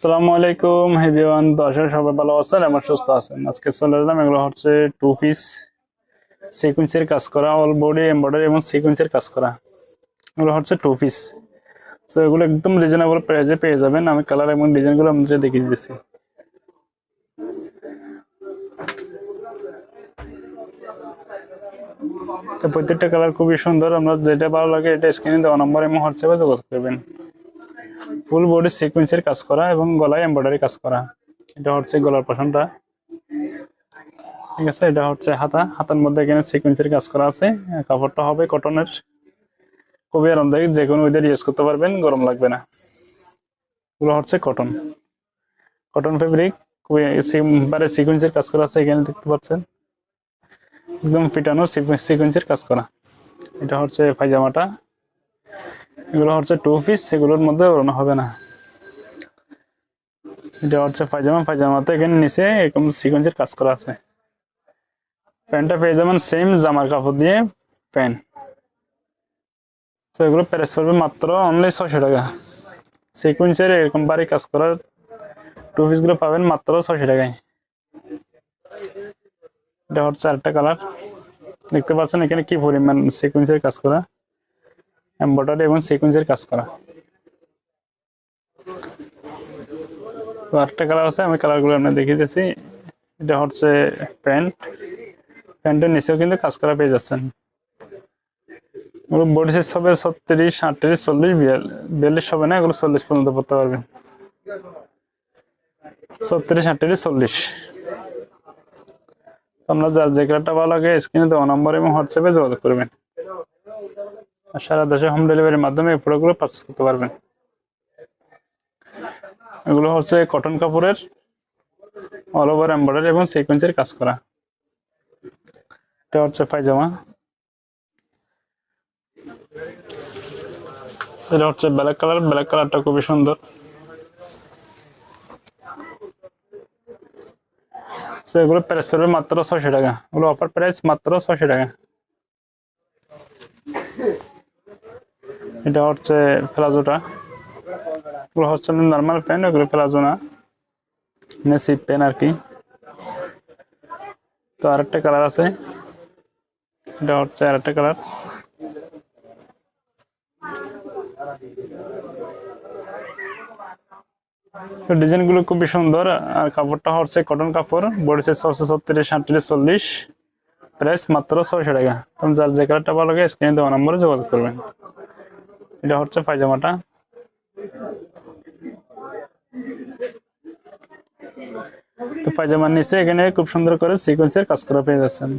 আসসালামু আলাইকুম এভরিওয়ান। তো আশা করি সবাই ভালো আছেন এবং সুস্থ আছেন। আজকে চলে এলাম, এগুলো হচ্ছে টু পিস সিকোয়েন্সের কাজ করা, অল বডি এমব্রয়ডারি এবং সিকোয়েন্সের কাজ করা। এগুলো হচ্ছে টু পিস। সো এগুলো একদম রিজনেবল প্রাইসে পেয়ে যাবেন। আমি কালার এবং ডিজাইনগুলো আপনাদের দেখিয়ে দিচ্ছি। তো প্রত্যেকটা কালার খুবই সুন্দর। আমরা যেটা ভালো লাগে এটা স্ক্রিনে দেওয়া নম্বর এবং হোয়াটসঅ্যাপে যোগাযোগ করবেন। ফুল বডি সিকোয়েন্সের কাজ করা এবং গলায় এমব্রয়ডারি কাজ করা। এটা হচ্ছে গলার পশনটা, ঠিক আছে। এটা হচ্ছে হাতার মধ্যে এখানে সিকোয়েন্সের কাজ করা আছে। কাপড়টা হবে কটনের, খুবই আরামদায়ক, যে কোনো ওয়েদার ইউজ করতে পারবেন, গরম লাগবে না। এগুলো হচ্ছে কটন কটন ফেব্রিক, খুবই সিকোয়েন্সের কাজ করা আছে। এখানে দেখতে পাচ্ছেন একদম ফিটানো সিকোয়েন্সের কাজ করা। এটা হচ্ছে পায়জামাটা। এগুলো হচ্ছে টু পিস, এগুলোর মধ্যে ওড়ানো হবে না। এটা হচ্ছে পায়জামাতে এখানে নিচে এরকম সিকোয়েন্সের কাজ করা আছে। প্যান্টটা পেয়ে যাবেন সেম জামার কাপড় দিয়ে প্যান্ট। তো এগুলো প্রাইস পড়বে মাত্র অনলি 600 টাকা। সিকোয়েন্সের এরকম বাড়ি কাজ করার টু পিস গুলো পাবেন মাত্র 600 টাকায়। এটা হচ্ছে আরেকটা কালার। দেখতে পাচ্ছেন এখানে কি পরিমাণ সিকোয়েন্সের কাজ করা, এমব্রয়ডারি এবং সিকোয়েন্সের কাজ করা। তো আরেকটা কালার আছে, আমি কালারগুলো আপনাদের দেখিয়ে দিচ্ছি। এটা হচ্ছে প্যান্টের নিচেও কিন্তু কাজ করা পেয়ে যাচ্ছেন। বডি সাইজ হবে 36, 38, 40, 42 হবে না, এগুলো 40 পর্যন্ত পড়তে পারবেন। 36, 38, 40। আপনার যার যে কালারটা ভালো লাগে স্ক্রিনে দেওয়া নম্বর এবং হোয়াটসঅ্যাপে যোগাযোগ করবেন। আর সারা দেশে হোম ডেলিভারির মাধ্যমে এই প্রোডাক্টগুলো পারচেজ করতে পারবেন। এগুলো হচ্ছে কটন কাপড়ের অল ওভার এমব্রয়ডারি এবং সিকোয়েন্সের কাজ করা। এটা হচ্ছে পায়জামা। এটা হচ্ছে ব্ল্যাক কালারটা খুবই সুন্দর। এগুলো প্রাইস পড়বে মাত্র 600 টাকা। এগুলো অফার প্রাইস মাত্র 600 টাকা। এটা হচ্ছে প্লাজোটা। এগুলো হচ্ছে নর্মাল প্যান্ট, এগুলো প্লাজো না, সিপ প্যান্ট আর কি। তো আরেকটা কালার আছে, এটা হচ্ছে আরেকটা কালার। ডিজাইন গুলো খুবই সুন্দর। আর কাপড়টা হচ্ছে কটন কাপড়। বডি সাইজ হচ্ছে 36, 38, 40। প্রাইস মাত্র 600 টাকা। তুমি যার যে কালারটা ভালো লাগে স্ক্রিনে দেওয়া নম্বরে যোগাযোগ করবেন। এটা হচ্ছে পায়জামাটা। তো পায়জামার নিচে এখানে খুব সুন্দর করে সিকোয়েন্সের কাজ করা পেয়ে যাচ্ছেন।